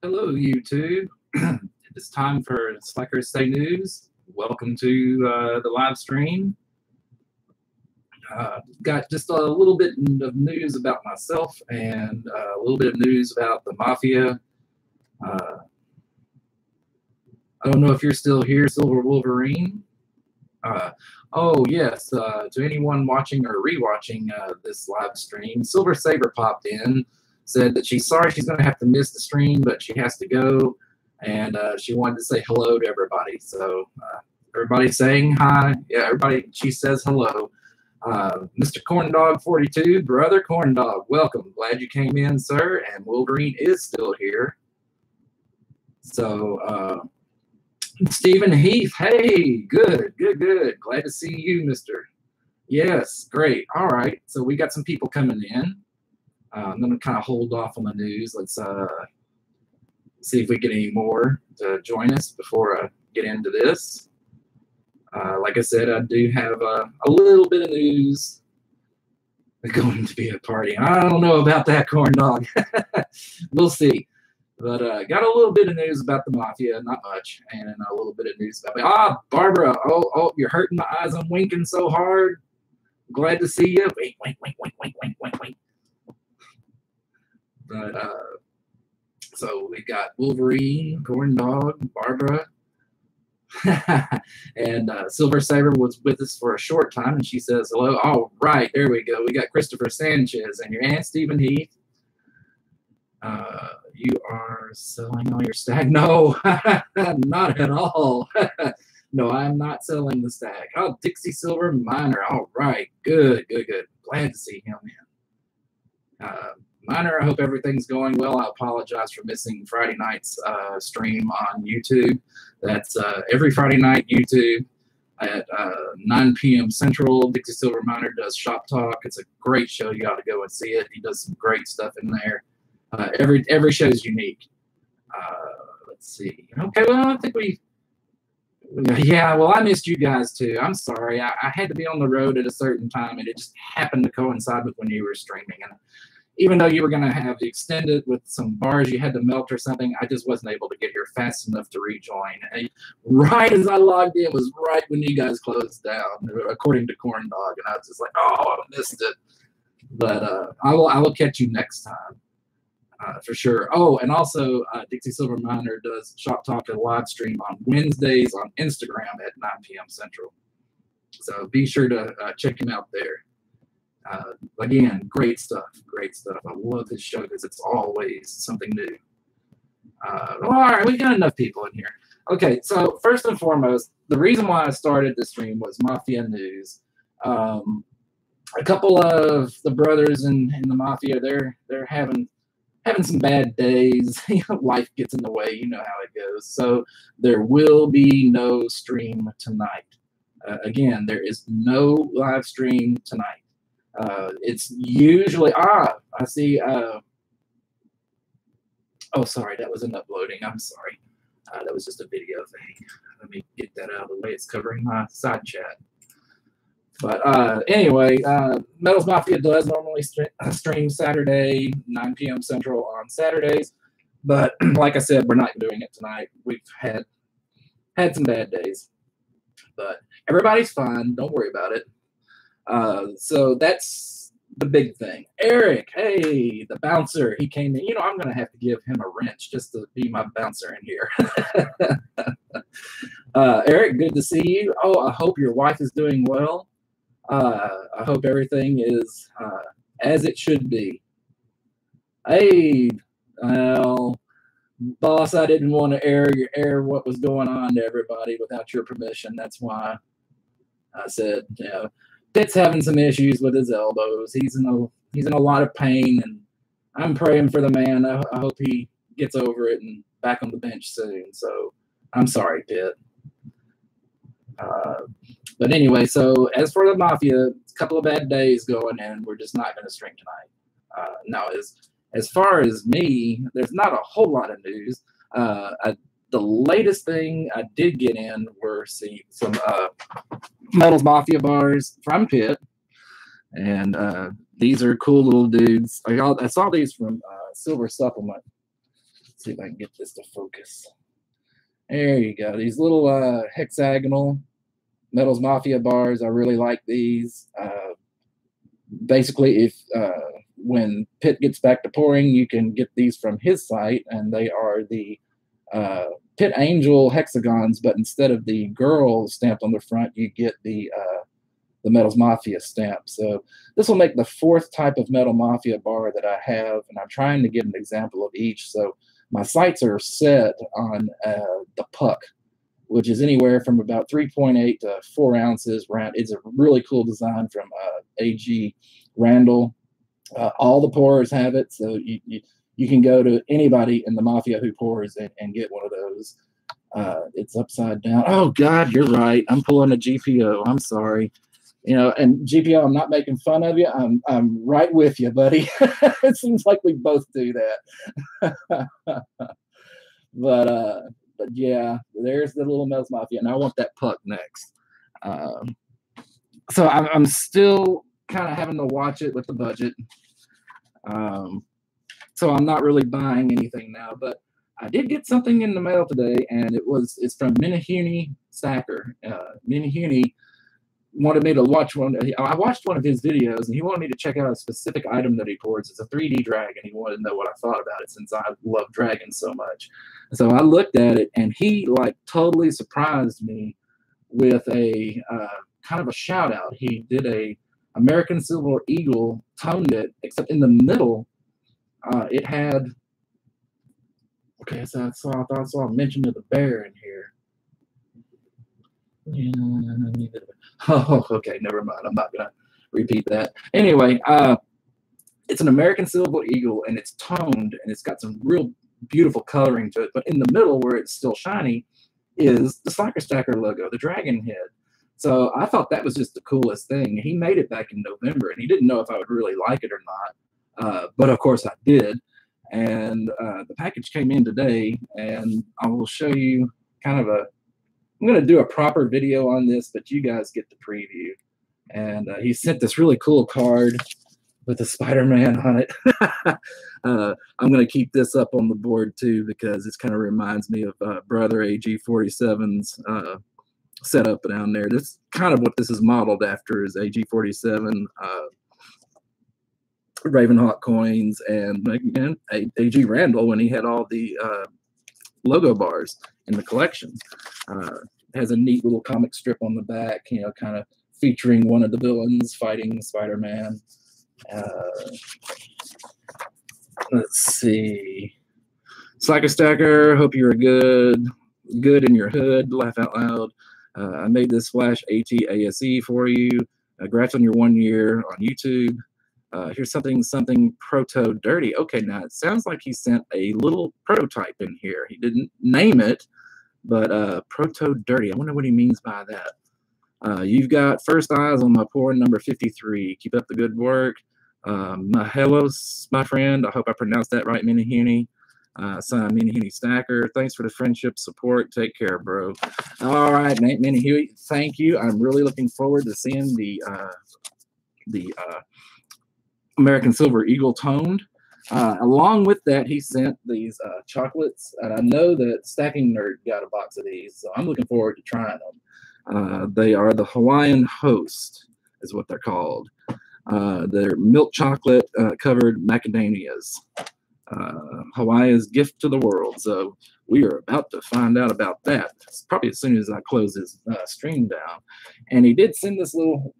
Hello, YouTube. It's time for Slackers Say News. Welcome to the live stream. Got just a little bit of news about myself and a little bit of news about the Mafia. I don't know if you're still here, Silver Wolverine. Oh, yes, to anyone watching or rewatching this live stream, Silver Saber popped in, said that she's sorry she's going to have to miss the stream, but she has to go, and she wanted to say hello to everybody. So everybody's saying hi. Yeah, everybody, she says hello. Mr. Corndog 42, Brother Corndog, welcome. Glad you came in, sir, and Wolverine is still here. So, Stephen Heath, hey, good. Glad to see you, mister. Yes, great. All right, so we got some people coming in. I'm going to kind of hold off on the news. Let's see if we get any more to join us before I get into this. Like I said, I do have a little bit of news. There's going to be a party. I don't know about that, Corn Dog. We'll see. But got a little bit of news about the Mafia, not much, and a little bit of news about me. Ah, Barbara, oh, you're hurting my eyes. I'm winking so hard. Glad to see you. Wait. But so we got Wolverine, Corn Dog, Barbara, and Silver Saber was with us for a short time, and she says hello. All right, there we go. We got Christopher Sanchez and your aunt Stephen Heath. You are selling all your stag? No, not at all. No, I'm not selling the stag. Oh, Dixie Silver Miner. All right, good. Glad to see him, man. Miner, I hope everything's going well. I apologize for missing Friday night's stream on YouTube. That's every Friday night, YouTube at 9 p.m. Central. Dixie Silver Miner does Shop Talk. It's a great show. You got to go and see it. He does some great stuff in there. Every show is unique. Let's see. Okay, well, I think yeah, well, I missed you guys too. I'm sorry. I had to be on the road at a certain time, and it just happened to coincide with when you were streaming. And even though you were going to have the extended with some bars you had to melt or something, I just wasn't able to get here fast enough to rejoin. And right as I logged in was right when you guys closed down, according to Corn Dog, and I was just like, oh, I missed it. But I will catch you next time. For sure. Oh, and also Dixie Silver Miner does Shop Talk and live stream on Wednesdays on Instagram at 9 p.m. Central. So be sure to check him out there. Again, great stuff. I love his show because it's always something new. All right, we got enough people in here. Okay, so first and foremost, the reason why I started this stream was Mafia news. A couple of the brothers in the Mafia, they're having some bad days. Life gets in the way. You know how it goes. So there will be no stream tonight. Again, there is no live stream tonight. It's usually, I see. Oh, sorry, that wasn't uploading. I'm sorry. That was just a video thing. Let me get that out of the way. It's covering my side chat. But anyway, Metals Mafia does normally stream Saturday, 9 p.m. Central on Saturdays. But like I said, we're not doing it tonight. We've had some bad days. But everybody's fine. Don't worry about it. So that's the big thing. Eric, hey, the bouncer. He came in. You know, I'm going to have to give him a wrench just to be my bouncer in here. Eric, good to see you. Oh, I hope your wife is doing well. I hope everything is as it should be. Hey, well, boss, I didn't want to air what was going on to everybody without your permission. That's why I said, you know, Pitt's having some issues with his elbows. He's in a lot of pain, and I'm praying for the man. I hope he gets over it and back on the bench soon. So I'm sorry, Pitt. But anyway, so as for the Mafia, a couple of bad days going, and we're just not going to stream tonight. Now, as far as me, there's not a whole lot of news. The latest thing I did get in were some Metals Mafia bars from Pitt, and these are cool little dudes. I saw these from Silver Supplement. Let's see if I can get this to focus. There you go. These little hexagonal Metals Mafia bars. I really like these. Basically, if when Pitt gets back to pouring, you can get these from his site, and they are the Pitt Angel hexagons, but instead of the girl stamped on the front, you get the Metals Mafia stamp. So this will make the 4th type of Metal Mafia bar that I have, and I'm trying to get an example of each. So my sights are set on the puck, which is anywhere from about 3.8 to 4 ounces. It's a really cool design from A.G. Randall. All the pourers have it, so you can go to anybody in the Mafia who pours and get one of those. It's upside down. Oh, God, you're right. I'm pulling a GPO. I'm sorry. And GPO, I'm not making fun of you. I'm right with you, buddy. It seems like we both do that. But yeah, there's the little Metals Mafia, and I want that puck next. So I'm still kind of having to watch it with the budget. So I'm not really buying anything now, but I did get something in the mail today, and it's from Minihuni Stacker. Minihuni wanted me to watch one. I watched one of his videos, and he wanted me to check out a specific item that he pours. It's a 3D dragon. He wanted to know what I thought about it since I love dragons so much. So I looked at it, and he totally surprised me with a kind of a shout out. He did a American Silver Eagle, toned it, except in the middle, it had. Okay, so I saw a mention of the bear in here. Oh, okay, never mind. I'm not gonna repeat that. Anyway, it's an American Silver Eagle, and it's toned, and it's got some real beautiful coloring to it. But in the middle, where it's still shiny, is the Slacker Stacker logo, the dragon head. So I thought that was just the coolest thing. He made it back in November, and he didn't know if I would really like it or not. But of course I did. And the package came in today, and I will show you kind of I'm going to do a proper video on this, but you guys get the preview. And he sent this really cool card with a Spider-Man on it. I'm going to keep this up on the board too, because this kind of reminds me of Brother AG47's setup down there. That's kind of what this is modeled after, is AG47, Ravenhawk coins, and again, AG Randall when he had all the logo bars in the collection. Has a neat little comic strip on the back, kind of featuring one of the villains fighting Spider-Man. Let's see. Slacker Stacker, hope you're good in your hood. Laugh out loud. I made this Flash ATASE for you. Congrats on your 1 year on YouTube. Here's something proto dirty. Okay, now it sounds like he sent a little prototype in here. He didn't name it, but proto dirty. I wonder what he means by that. You've got first eyes on my pour number 53. Keep up the good work. Hellos, my friend. I hope I pronounced that right, Minihuni. Son, Minihuni Stacker. Thanks for the friendship support. Take care, bro. All right, Minihuni. Thank you. I'm really looking forward to seeing the American Silver Eagle toned. Along with that, he sent these chocolates, and I know that Stacking Nerd got a box of these, so I'm looking forward to trying them. They are the Hawaiian Host, is what they're called. They're milk chocolate covered macadamias. Hawaii's gift to the world. So we are about to find out about that. It's probably as soon as I close his stream down. And he did send this little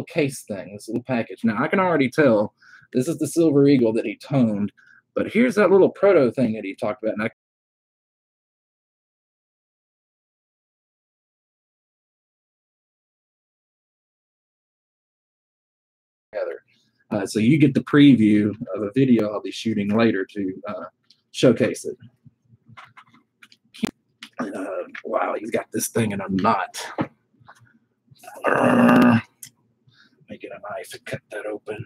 case thing, this little package. Now I can already tell this is the Silver Eagle that he toned, but here's that little proto thing that he talked about. And so you get the preview of a video I'll be shooting later to showcase it. Wow, he's got this thing in a knot. Make it a knife and cut that open.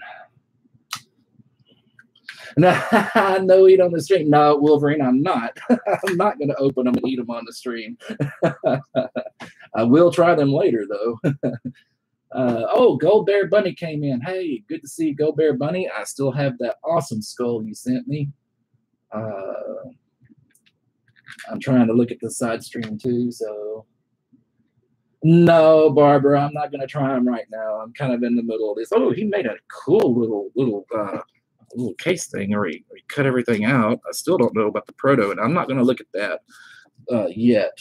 No, eat on the stream. No, Wolverine, I'm not. I'm not going to open them and eat them on the stream. I will try them later, though. Oh, Gold Bear Bunny came in. Hey, good to see you, Gold Bear Bunny. I still have that awesome skull you sent me. I'm trying to look at the side stream too, so. No, Barbara, I'm not going to try him right now. I'm kind of in the middle of this. Oh, he made a cool little case thing, or he cut everything out. I still don't know about the proto, and I'm not going to look at that yet.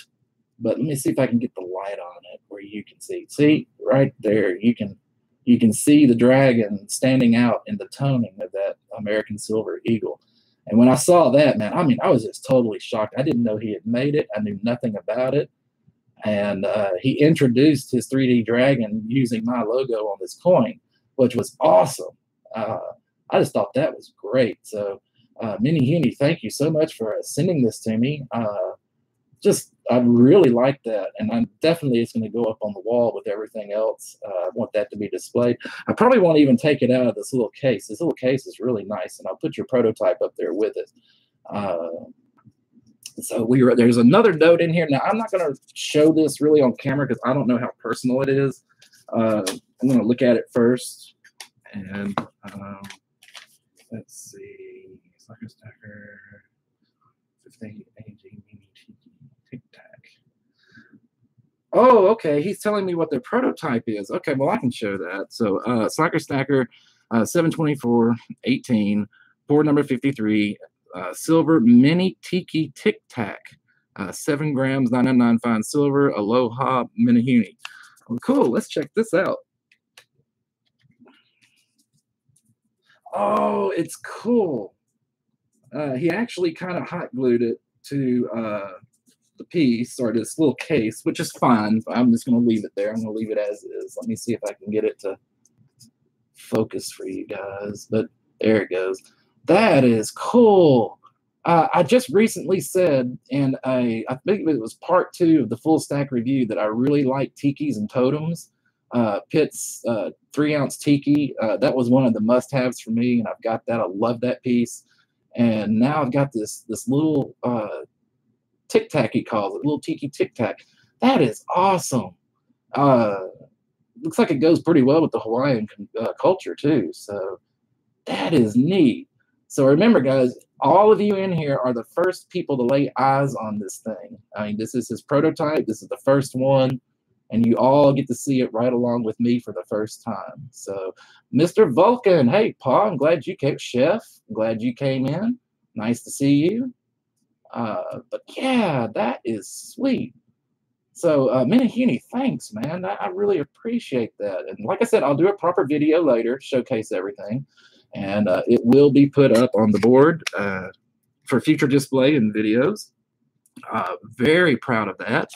But let me see if I can get the light on it where you can see. See, right there, you can see the dragon standing out in the toning of that American Silver Eagle. And when I saw that, man, I mean, I was just totally shocked. I didn't know he had made it. I knew nothing about it. And he introduced his 3D dragon using my logo on this coin, which was awesome. I just thought that was great. So, Minnie Huni, thank you so much for sending this to me. I really like that, and I'm definitely it's going to go up on the wall with everything else. I want that to be displayed. I probably won't even take it out of this little case. This little case is really nice, and I'll put your prototype up there with it. So there's another note in here. Now, I'm not going to show this really on camera because I don't know how personal it is. I'm going to look at it first. And let's see. Slacker Stacker 15 AG Mini Tic Tac. Oh, okay. He's telling me what their prototype is. Okay, well, I can show that. So Slacker Stacker 724 18, board number 53. Silver mini tiki tic tac, 7 grams, 999 fine silver, Aloha Minihuni. Oh, cool. Let's check this out. Oh, it's cool. He actually kind of hot glued it to the piece or this little case, which is fine. I'm just going to leave it there. I'm going to leave it as is. Let me see if I can get it to focus for you guys. But there it goes. That is cool. I just recently said in I think it was part 2 of the Full Stack review that I really like tikis and totems. Pitt's 3-ounce tiki, that was one of the must-haves for me, and I've got that. I love that piece. And now I've got this little tic tac, he calls it, little tiki tic tac. That is awesome. Looks like it goes pretty well with the Hawaiian culture too. So that is neat. So remember, guys, all of you in here are the first people to lay eyes on this thing. I mean, this is his prototype. This is the first one. And you all get to see it right along with me for the first time. So, Mr. Vulcan, hey, Pa, I'm glad you came. Chef, I'm glad you came in. Nice to see you. But yeah, that is sweet. So, Minihuni, thanks, man. I really appreciate that. And like I said, I'll do a proper video later, showcase everything. And it will be put up on the board for future display and videos. Very proud of that.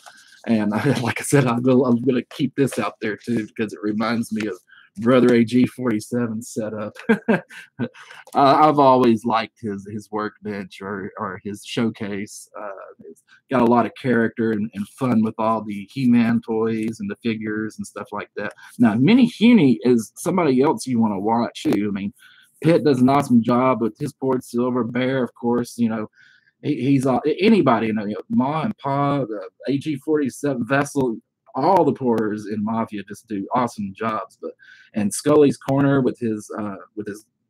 And like I said, I'm going to keep this out there too because it reminds me of Brother AG47 setup. I've always liked his workbench or his showcase. It's got a lot of character and fun with all the He-Man toys and the figures and stuff like that. Now, Minihuni is somebody else you want to watch too. I mean, Pitt does an awesome job with his board. Silver Bear, of course, you know, he's anybody, you know, Ma and Pa, the AG47 Vessel, all the porters in Mafia just do awesome jobs. And Scully's Corner with his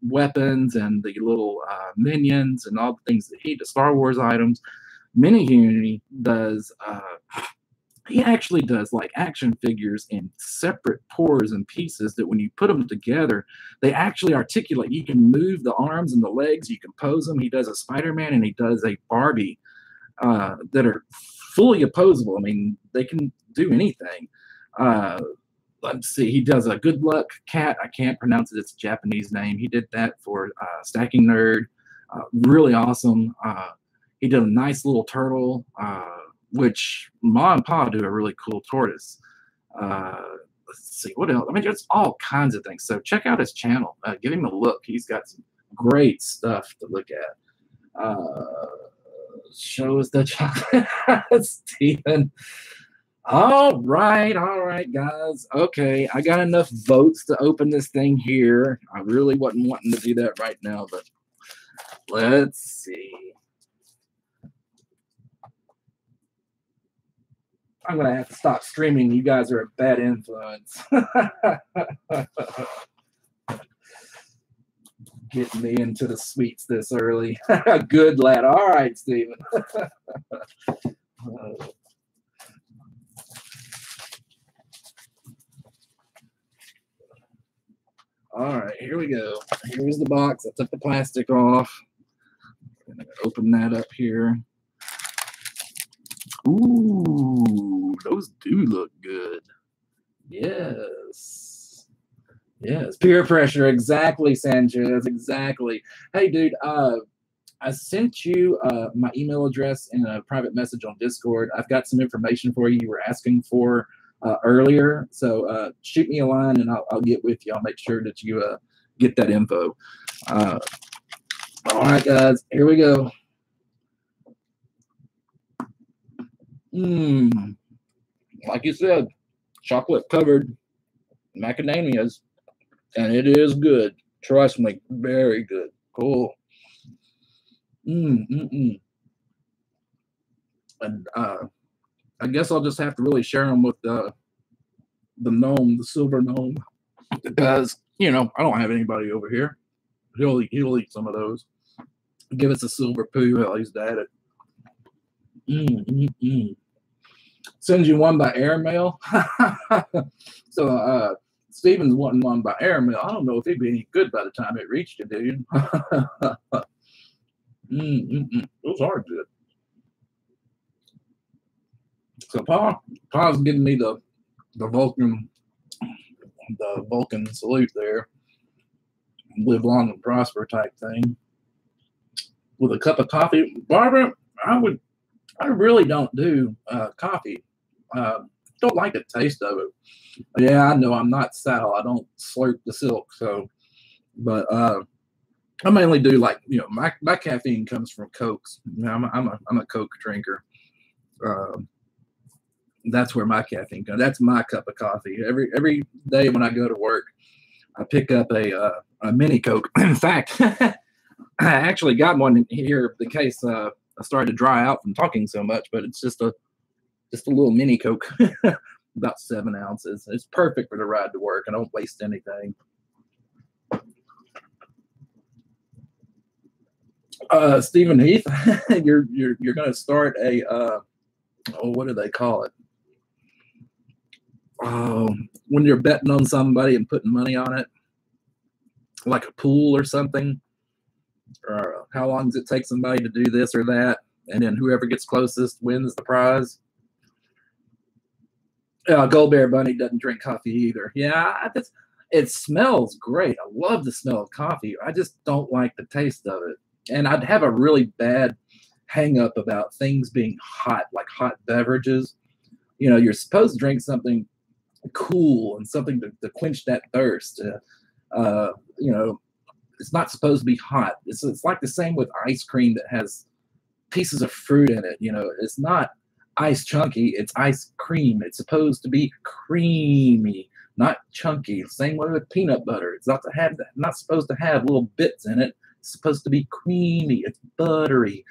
weapons and the little minions and all the things that the Star Wars items. Minihuni does. He actually does like action figures in separate pores and pieces that when you put them together, they actually articulate. You can move the arms and the legs. You can pose them. He does a Spider-Man and he does a Barbie that are fully opposable. I mean, they can do anything. Let's see. He does a Good Luck Cat. I can't pronounce it. It's a Japanese name. He did that for Stacking Nerd. Really awesome. He did a nice little turtle. Which Ma and Pa do a really cool tortoise. Let's see, what else? I mean, there's all kinds of things. So check out his channel. Give him a look. He's got some great stuff to look at. Show us the chocolate, Stephen. All right, guys. Okay, I got enough votes to open this thing here. I really wasn't wanting to do that right now, but let's see. I'm going to have to stop streaming. You guys are a bad influence. Getting me into the sweets this early. Good lad. All right, Stephen. All right, here we go. Here's the box. I took the plastic off. I'm going to open that up here. Ooh, those do look good. Yes. Yes. Peer pressure. Exactly, Sanchez. Exactly. Hey, dude, I sent you my email address in a private message on Discord. I've got some information for you were asking for earlier. So shoot me a line and I'll get with you. I'll make sure that you get that info. All right, guys, here we go. Like you said, chocolate covered macadamias, and it is good. Trust me, very good. Cool. And I guess I'll just have to really share them with the gnome, the silver gnome, because I don't have anybody over here. He'll eat some of those. Give us a silver poo. Hell, he's at it. Sends you one by airmail. So Steven's wanting one by airmail. I don't know if it'd be any good by the time it reached you, dude. Those are good. So Pa's giving me the Vulcan salute there. Live long and prosper type thing. With a cup of coffee. Barbara, I really don't do coffee. Don't like the taste of it. Yeah, I know I'm not Sal. I don't slurp the silk. So, but I mainly do like my caffeine comes from Cokes. I'm a Coke drinker. That's where my caffeine comes. That's my cup of coffee. Every day when I go to work, I pick up a mini Coke. In fact, I actually got one here in case I started to dry out from talking so much. But it's just a little mini Coke, about 7 ounces. It's perfect for the ride to work. I don't waste anything. Stephen Heath, you're going to start a what do they call it? When you're betting on somebody and putting money on it, like a pool or something. Or how long does it take somebody to do this or that, and then whoever gets closest wins the prize? Gold Bear Bunny doesn't drink coffee either. Yeah, it smells great. I love the smell of coffee. I just don't like the taste of it. And I'd have a really bad hang up about things being hot, like hot beverages. You're supposed to drink something cool and something to quench that thirst. It's not supposed to be hot. It's like the same with ice cream that has pieces of fruit in it. It's not ice chunky, it's ice cream. It's supposed to be creamy, not chunky. Same way with peanut butter. It's not supposed to have little bits in it. It's supposed to be creamy. It's buttery.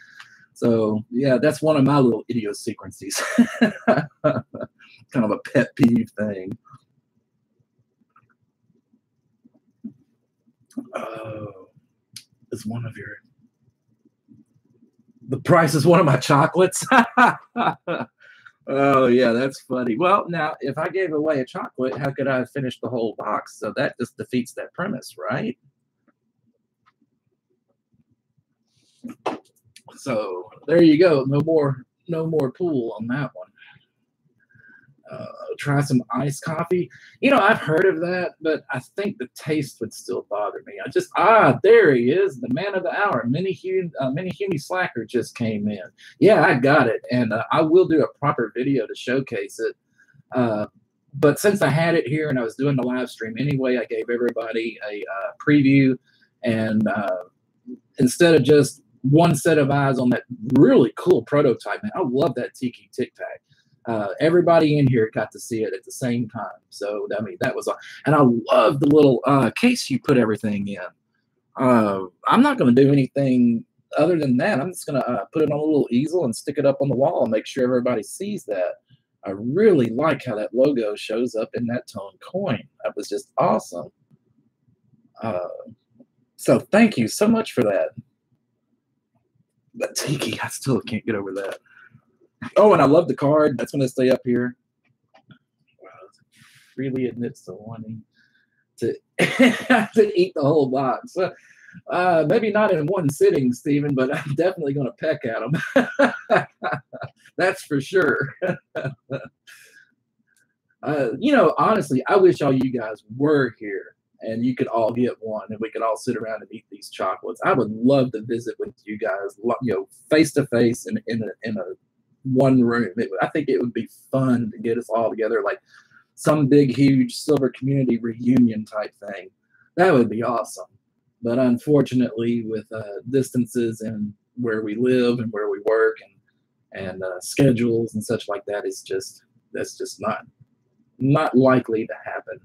So yeah, that's one of my little idiosyncrasies. Kind of a pet peeve thing. Oh, is one of the price is one of my chocolates. Oh yeah, that's funny. Well, now if I gave away a chocolate, how could I finish the whole box? So that just defeats that premise, right? So there you go. No more pool on that one. Try some iced coffee. I've heard of that, but I think the taste would still bother me. There he is, the man of the hour. Mini Huey Slacker just came in. Yeah, I got it, and I will do a proper video to showcase it. But since I had it here and I was doing the live stream anyway, I gave everybody a preview, and instead of just one set of eyes on that really cool prototype, man, I love that Tiki Tic Tac. Everybody in here got to see it at the same time. So, that was and I love the little case you put everything in. I'm not going to do anything other than that. I'm just going to put it on a little easel and stick it up on the wall and make sure everybody sees that. I really like how that logo shows up in that tone coin. That was just awesome. So thank you so much for that. But tiki, I still can't get over that. Oh, and I love the card. That's going to stay up here. Freely admits to wanting to, to eat the whole box. Maybe not in one sitting, Stephen, but I'm definitely going to peck at them. That's for sure. Honestly, I wish all you guys were here and you could all get one and we could all sit around and eat these chocolates. I would love to visit with you guys, face to face in a one room. I think it would be fun to get us all together, like some big, huge Silver community reunion type thing. That would be awesome. But unfortunately, with distances and where we live and where we work and schedules and such like that, that's just not likely to happen.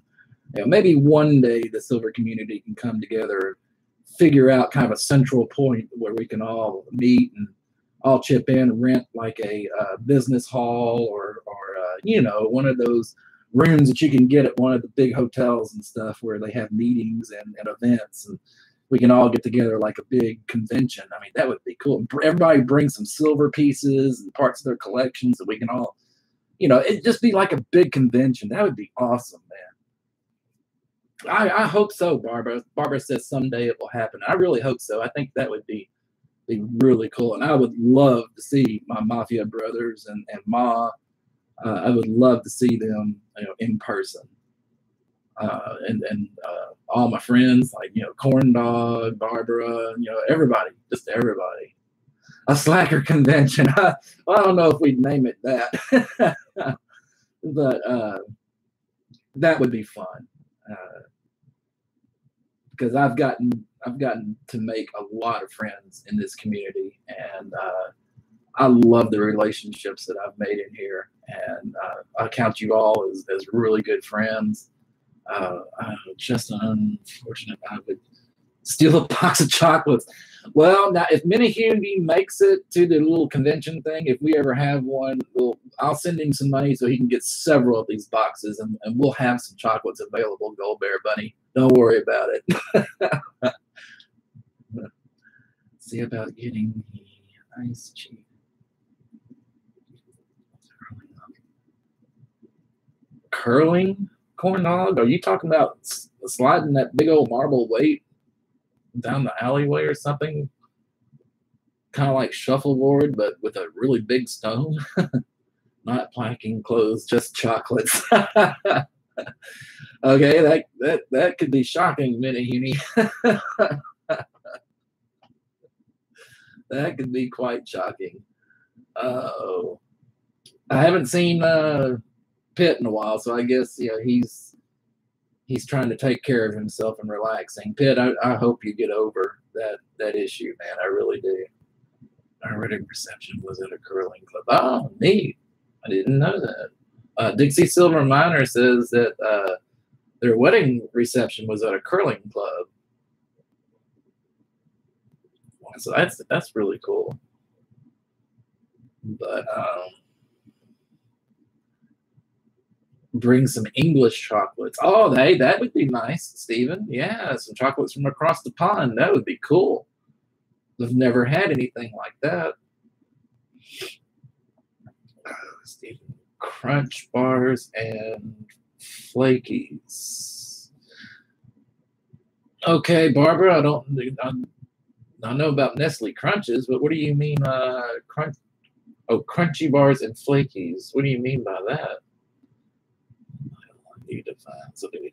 Maybe one day the Silver community can come together, figure out kind of a central point where we can all meet and all chip in and rent like a business hall or one of those rooms that you can get at one of the big hotels and stuff where they have meetings and events, and we can all get together like a big convention. I mean, that would be cool. Everybody bring some silver pieces and parts of their collections that we can all, it'd just be like a big convention. That would be awesome, man. I hope so, Barbara. Barbara says someday it will happen. I really hope so. I think that would be really cool. And I would love to see my Mafia brothers and Ma. I would love to see them, in person. And all my friends, like, Corn Dog, Barbara, everybody, just everybody. A slacker convention. I don't know if we'd name it that, but that would be fun. Because I've gotten to make a lot of friends in this community, and I love the relationships that I've made in here, and I count you all as really good friends. Just unfortunate I would steal a box of chocolates. Well, now if Minihundy makes it to the little convention thing, if we ever have one, I'll send him some money so he can get several of these boxes, and we'll have some chocolates available, Gold Bear Bunny. Don't worry about it. See about getting the ice cheap. Curling corn dog? Are you talking about sliding that big old marble weight down the alleyway or something? Kind of like shuffleboard, but with a really big stone? Not planking clothes, just chocolates. Okay, that could be shocking, Minihundy. That could be quite shocking. I haven't seen Pitt in a while, so I guess he's trying to take care of himself and relaxing. Pitt, I hope you get over that issue, man. I really do. Our wedding reception was at a curling club. Oh, neat. I didn't know that. Dixie Silver Miner says that their wedding reception was at a curling club. So that's really cool. But bring some English chocolates. Oh, that would be nice, Stephen. Yeah, some chocolates from across the pond. That would be cool. I've never had anything like that. Stephen, Crunch bars and Flakies. Okay, Barbara, I know about Nestle Crunches, but what do you mean crunchy bars and Flakies? What do you mean by that? I need to find something.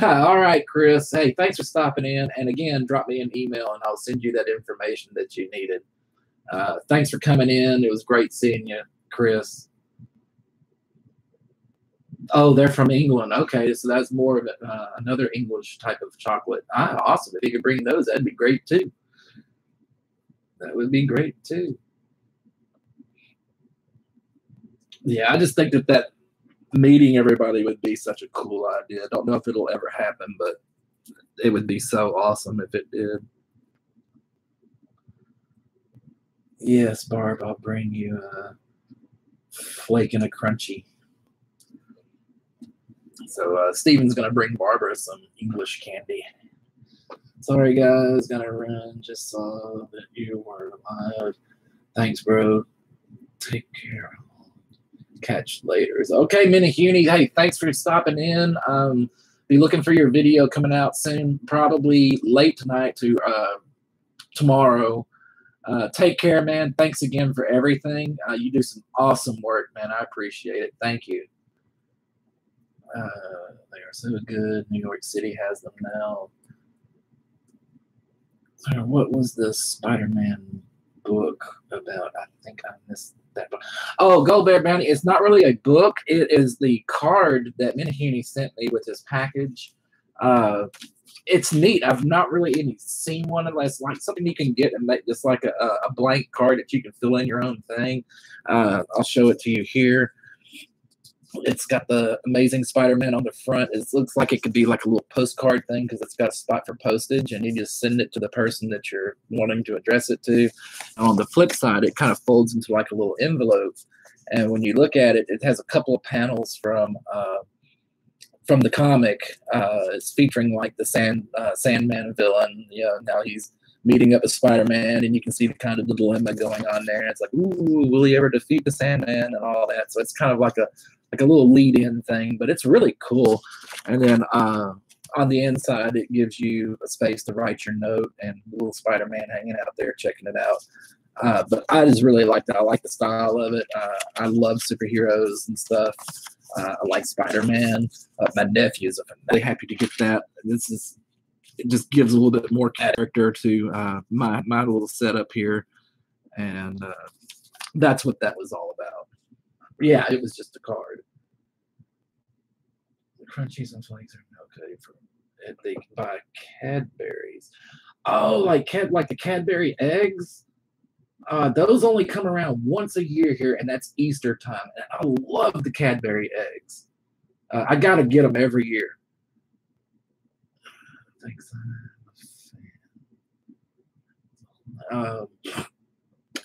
All right, Chris. Hey, thanks for stopping in. And again, drop me an email and I'll send you that information that you needed. Thanks for coming in. It was great seeing you, Chris. Oh, they're from England. Okay, so that's more of another English type of chocolate. Awesome. If you could bring those, that'd be great too. That would be great too. Yeah, I just think that meeting everybody would be such a cool idea. I don't know if it'll ever happen, but it would be so awesome if it did. Yes, Barb, I'll bring you a flake and a crunchy. So Stephen's going to bring Barbara some English candy. Sorry, guys. Gotta run. Just saw that you were live. Thanks, bro. Take care. Catch later. Okay, Minihuni. Hey, thanks for stopping in. Be looking for your video coming out soon, probably late tonight to tomorrow. Take care, man. Thanks again for everything. You do some awesome work, man. I appreciate it. Thank you. They are so good. New York City has them now. What was the Spider-Man book about? I think I missed that book. Oh, Gold Bear Bounty. It's not really a book. It is the card that Minihuni sent me with his package. It's neat. I've not really even seen one unless like something you can get and make just like a blank card that you can fill in your own thing. I'll show it to you here. It's got the Amazing Spider-Man on the front. It looks like it could be like a little postcard thing because it's got a spot for postage, and you just send it to the person that you're wanting to address it to. And on the flip side, it kind of folds into like a little envelope. And when you look at it, it has a couple of panels from the comic. It's featuring like the Sandman villain. You know, now he's meeting up with Spider-Man, and you can see the kind of the dilemma going on there. And it's like, ooh, will he ever defeat the Sandman and all that? So it's kind of like a little lead-in thing, but it's really cool. And then on the inside, it gives you a space to write your note, and little Spider-Man hanging out there checking it out. But I just really like that. I like the style of it. I love superheroes and stuff. I like Spider-Man. My nephews are really happy to get that. It just gives a little bit more character to my little setup here, and that's what that was all about. Yeah, it was just a card. The crunchies and flakes are okay for they can buy Cadbury's. Oh, like the Cadbury eggs. Those only come around once a year here, and that's Easter time. And I love the Cadbury eggs. I gotta get them every year. Thanks.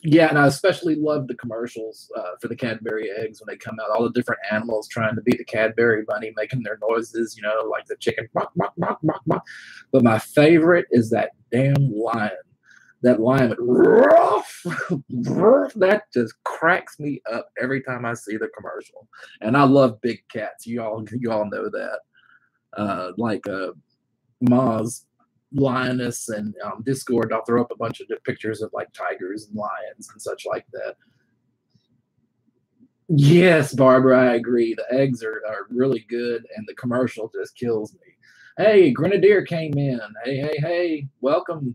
Yeah, and I especially love the commercials for the Cadbury eggs when they come out. All the different animals trying to be the Cadbury bunny, making their noises, you know, like the chicken. Bok, bok, bok, bok, bok. But my favorite is that damn lion. That lion, that just cracks me up every time I see the commercial. And I love big cats. You all know that. Like Maz Lioness and Discord, I'll throw up a bunch of pictures of like tigers and lions and such like that. Yes, Barbara, I agree. The eggs are really good, and the commercial just kills me. Hey, Grenadier came in. Hey, welcome.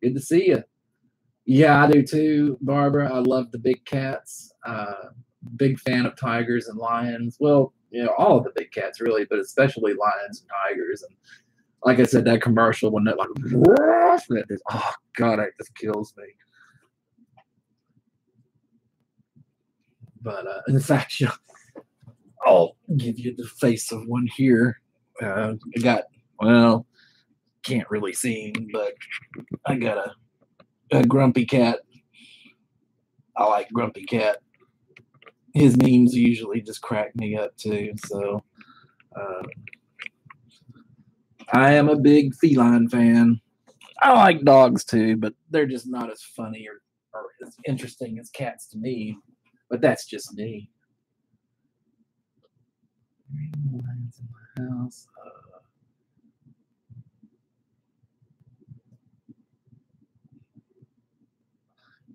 Good to see you. Yeah, I do too, Barbara. I love the big cats. Big fan of tigers and lions. Well, you know, all of the big cats really, but especially lions and tigers. And like I said, that commercial when that like, oh God, it just kills me. But in fact, you know, I'll give you the face of one here. I got, well, can't really see him, but I got a grumpy cat. I like Grumpy Cat. His memes usually just crack me up too. So I am a big feline fan. I like dogs too, but they're just not as funny or as interesting as cats to me. But that's just me. Lions in my house.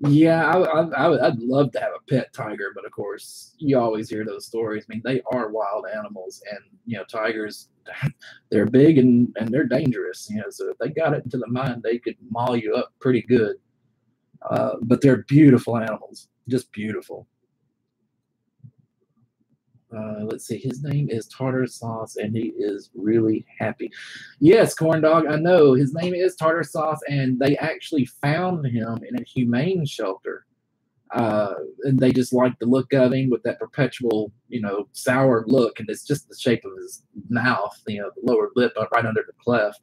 Yeah, I'd love to have a pet tiger, but of course, you always hear those stories. I mean, they are wild animals, and you know, tigers, they're big and they're dangerous. You know, so if they got it into the mind, they could maul you up pretty good. But they're beautiful animals, just beautiful. Let's see. His name is Tartar Sauce, and he is really happy. Yes, Corn Dog, I know. His name is Tartar Sauce, and they actually found him in a humane shelter. And they just like the look of him with that perpetual, you know, sour look, and it's just the shape of his mouth, you know, the lower lip right under the cleft.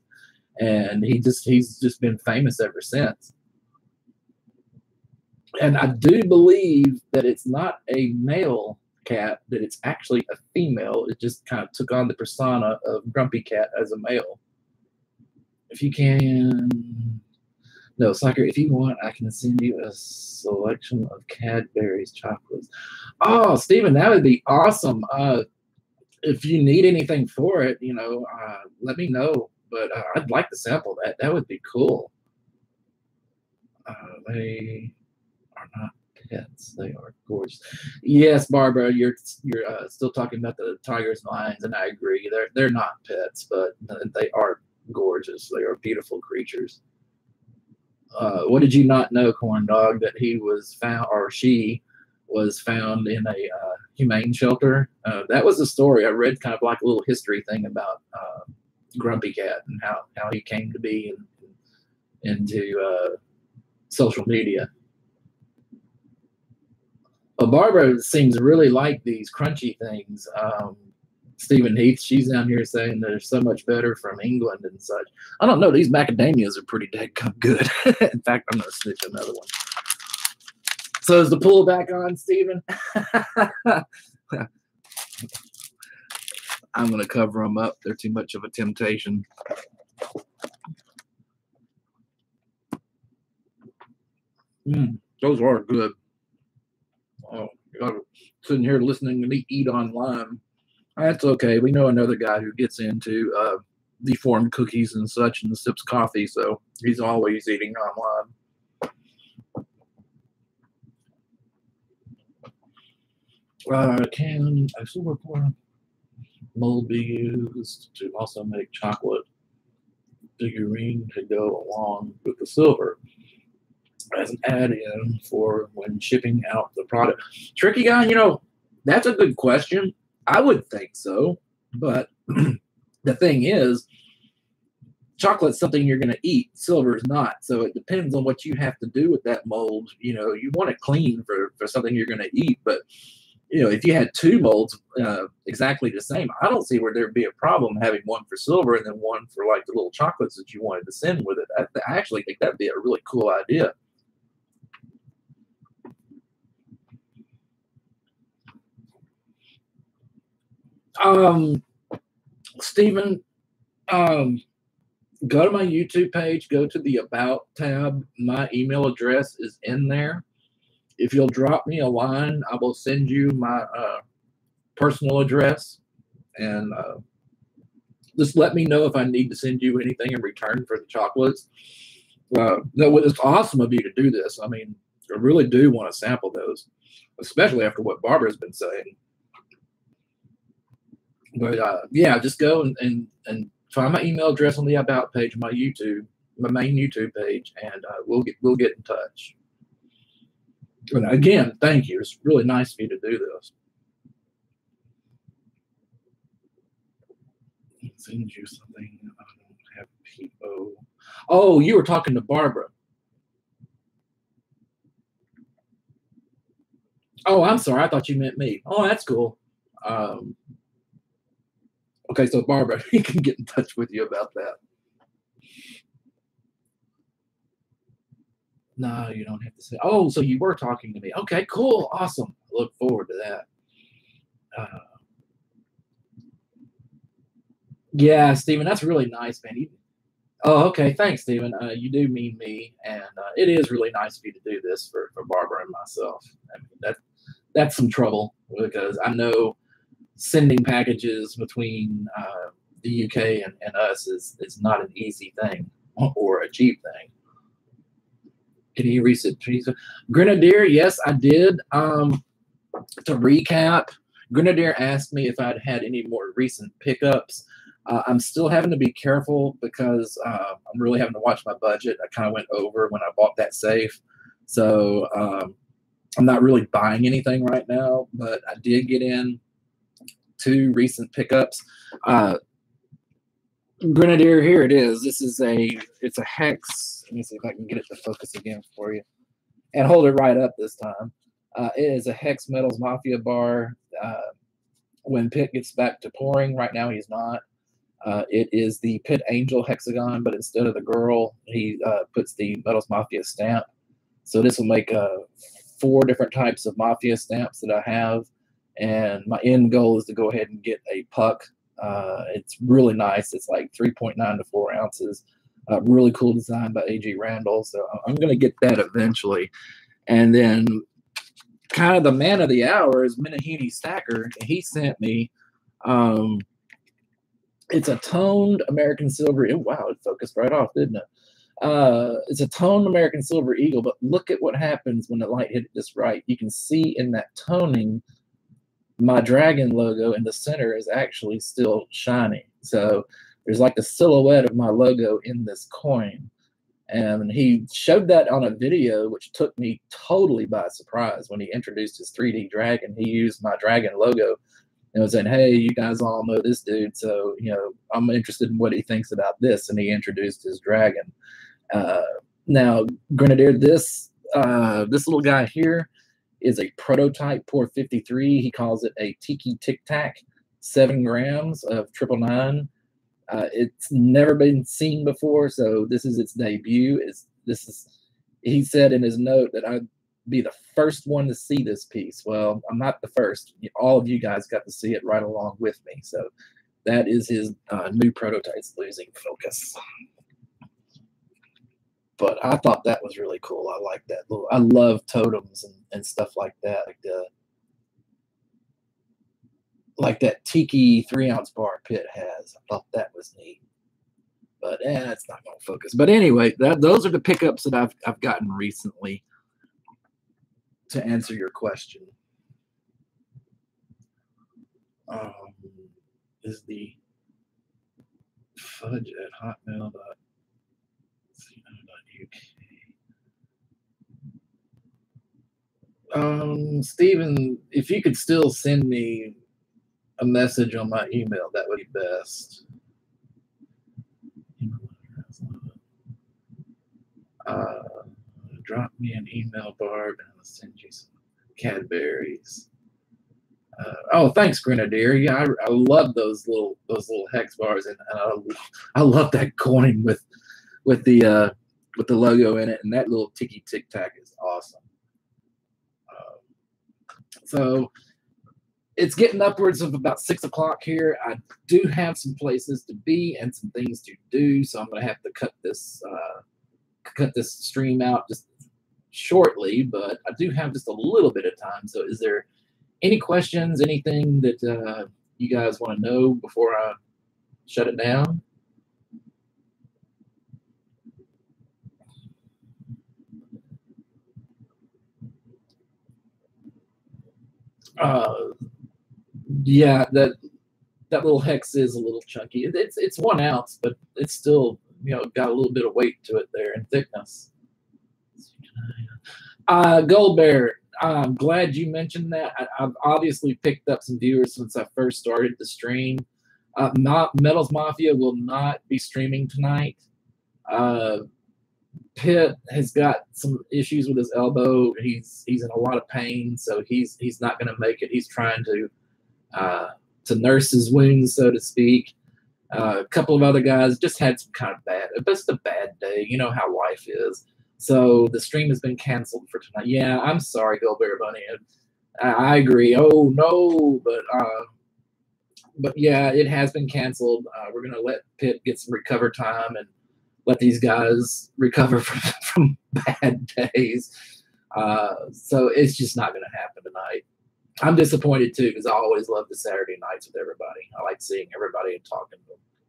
And he's just been famous ever since. And I do believe that it's not a male cat, that it's actually a female. It just kind of took on the persona of Grumpy Cat as a male. If you can, no, Slacker, if you want, I can send you a selection of Cadbury's chocolates. Oh, Steven, that would be awesome. If you need anything for it, let me know. But I'd like to sample that. That would be cool. They are not pets. They are gorgeous. Yes, Barbara, you're still talking about the tigers and lions, and I agree. They're not pets, but they are gorgeous. They are beautiful creatures. What did you not know, Corn Dog, that he was found, or she was found in a humane shelter? That was a story I read, kind of like a little history thing about Grumpy Cat and how he came to be into social media. Well, Barbara seems to really like these crunchy things. Stephen Heath, she's down here saying they're so much better from England and such. I don't know. These macadamias are pretty dadgum good. In fact, I'm going to snitch another one. So is the pool back on, Stephen? I'm going to cover them up. They're too much of a temptation. Those are good. Oh, you're sitting here listening to me eat on lime. That's okay. We know another guy who gets into deformed cookies and such and sips coffee, so he's always eating on lime. Can a silver core mold be used to also make chocolate figurine to go along with the silver as an add-in for when shipping out the product? Tricky guy, that's a good question. I would think so, but the thing is, chocolate's something you're going to eat. Silver is not. So it depends on what you have to do with that mold. You want it clean for something you're going to eat, but if you had two molds exactly the same, I don't see where there'd be a problem having one for silver and then one for like the little chocolates that you wanted to send with it. I actually think that'd be a really cool idea. Stephen, go to my YouTube page, go to the About tab. My email address is in there. If you'll drop me a line, I will send you my personal address, and just let me know if I need to send you anything in return for the chocolates. It's awesome of you to do this. I mean, I really do want to sample those, especially after what Barbara's been saying. But yeah, just go and find my email address on the About page of my main YouTube page, and we'll get in touch. And again, thank you. It's really nice of you to do this. I'll send you something. I don't have PO. Oh, you were talking to Barbara. Oh, I'm sorry. I thought you meant me. Oh, that's cool. Okay, so Barbara, he can get in touch with you about that. No, you don't have to say. Oh, so you were talking to me. Okay, cool. Awesome. I look forward to that. Yeah, Stephen, that's really nice, man. Oh, okay. Thanks, Stephen. You do mean me, and it is really nice of you to do this for Barbara and myself. I mean, that's some trouble because I know sending packages between the UK and us is not an easy thing or a cheap thing. Can you reset Grenadier? Yes, I did. To recap, Grenadier asked me if I'd had any more recent pickups. I'm still having to be careful because I'm really having to watch my budget. I kind of went over when I bought that safe. So I'm not really buying anything right now, but I did get in 2 recent pickups. Grenadier, here it is. It's a hex. Let me see if I can get it to focus again for you. And hold it right up this time. It is a Hex Metals Mafia bar. When Pitt gets back to pouring, right now he's not. It is the Pit Angel hexagon, but instead of the girl, he puts the Metals Mafia stamp. So this will make 4 different types of Mafia stamps that I have. And my end goal is to go ahead and get a puck. It's really nice. It's like 3.9 to 4 ounces. Really cool design by A.G. Randall. So I'm going to get that eventually. And then kind of the man of the hour is Menahini Stacker. He sent me, it's a toned American Silver. Wow, it focused right off, didn't it? It's a toned American Silver Eagle, but look at what happens when the light hit it just right. You can see in that toning, my dragon logo in the center is actually still shining. So there's like the silhouette of my logo in this coin. And he showed that on a video, which took me totally by surprise. When he introduced his 3D dragon, he used my dragon logo and was saying, hey, you guys all know this dude, so, you know, I'm interested in what he thinks about this. And he introduced his dragon. Now, Grenadier, this little guy here is a prototype Pour 53. He calls it a Tiki Tic Tac, 7 grams of 999. It's never been seen before, so this is its debut. He said in his note that I'd be the first one to see this piece. Well, I'm not the first. All of you guys got to see it right along with me. So that is his new prototype. It's losing focus. But I thought that was really cool. I like that. I love totems and stuff like that. Like that Tiki 3-ounce bar Pit has. I thought that was neat. But it's not going to focus. But anyway, those are the pickups that I've gotten recently to answer your question. Is the fudge at hotmail.co.uk. Stephen, if you could still send me a message on my email, that would be best. Drop me an email, Barb, and I'll send you some Cadbury's. Oh, thanks, Grenadier. Yeah, I love those little hex bars, and I love that coin with the logo in it, and that little Tiki Tic Tac is awesome. So it's getting upwards of about 6 o'clock here. I do have some places to be and some things to do, so I'm going to have to cut this stream out just shortly. But I do have just a little bit of time. So is there any questions, anything that you guys want to know before I shut it down? Yeah, that little hex is a little chunky. It's 1 ounce, but it's still, you know, got a little bit of weight to it there in thickness. Gold Bear, I'm glad you mentioned that. I've obviously picked up some viewers since I first started the stream. Metals Mafia will not be streaming tonight. Pitt has got some issues with his elbow. He's in a lot of pain, so he's not going to make it. He's trying to nurse his wounds, so to speak. A couple of other guys just had some kind of just a bad day. You know how life is. So the stream has been canceled for tonight. Yeah, I'm sorry, Bill Bear Bunny. I agree. Oh no, but yeah, it has been canceled. We're gonna let Pitt get some recover time and let these guys recover from bad days. So it's just not gonna happen tonight. I'm disappointed too, because I always love the Saturday nights with everybody. I like seeing everybody and talking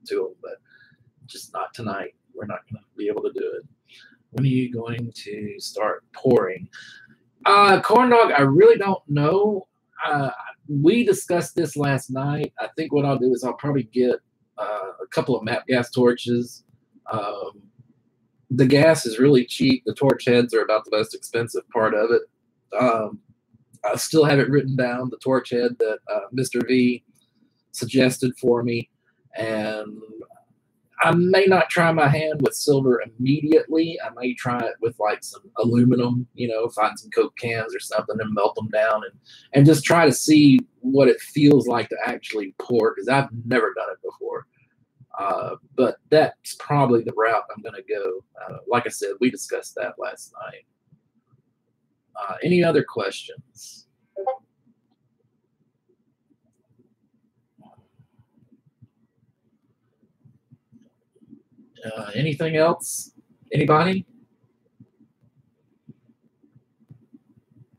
to them, but just not tonight. We're not going to be able to do it. When are you going to start pouring? Corn Dog, I really don't know. We discussed this last night. I think what I'll do is I'll probably get a couple of MAP gas torches. The gas is really cheap. The torch heads are about the most expensive part of it. I still have it written down, the torch head that Mr. V suggested for me. And I may not try my hand with silver immediately. I may try it with like some aluminum, you know, find some Coke cans or something and melt them down and just try to see what it feels like to actually pour, because I've never done it before. But that's probably the route I'm going to go. Like I said, we discussed that last night. Any other questions? Anything else? Anybody?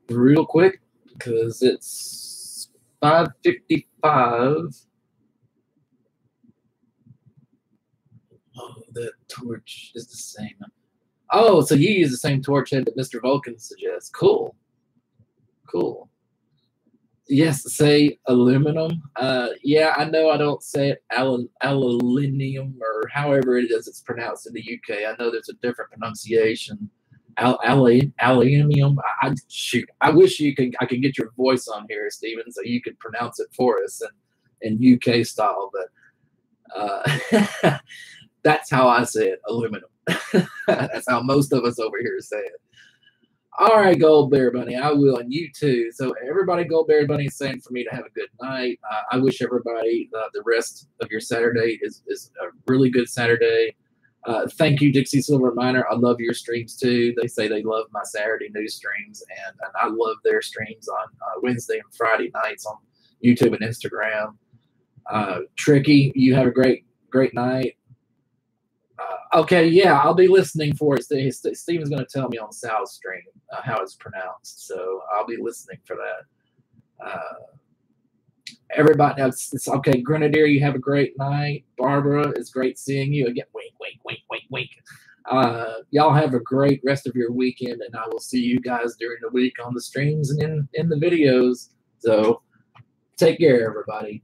Real quick, because it's 5:55. Oh, the torch is the same. Oh, so you use the same torch head that Mr. Vulcan suggests. Cool. Cool. Yes, say aluminum. Yeah, I know I don't say it aluminium or however it is it's pronounced in the UK. I know there's a different pronunciation. Aluminium. Shoot. I wish I could get your voice on here, Steven, so you could pronounce it for us in UK style. But that's how I say it, aluminum. That's how most of us over here say it. All right, Gold Bear Bunny, I will, and you too. So everybody, Gold Bear Bunny is saying for me to have a good night. I wish everybody the rest of your Saturday is a really good Saturday. Thank you, Dixie Silver Miner. I love your streams too. They say they love my Saturday news streams, and I love their streams on Wednesday and Friday nights on YouTube and Instagram. Tricky, you have a great night. Okay, yeah, I'll be listening for it. Steven's going to tell me on Sal's stream how it's pronounced, so I'll be listening for that. Everybody, it's okay. Grenadier, you have a great night. Barbara, it's great seeing you again. Wink, wink, wink, wink, wink. Y'all have a great rest of your weekend, and I will see you guys during the week on the streams and in the videos. So take care, everybody.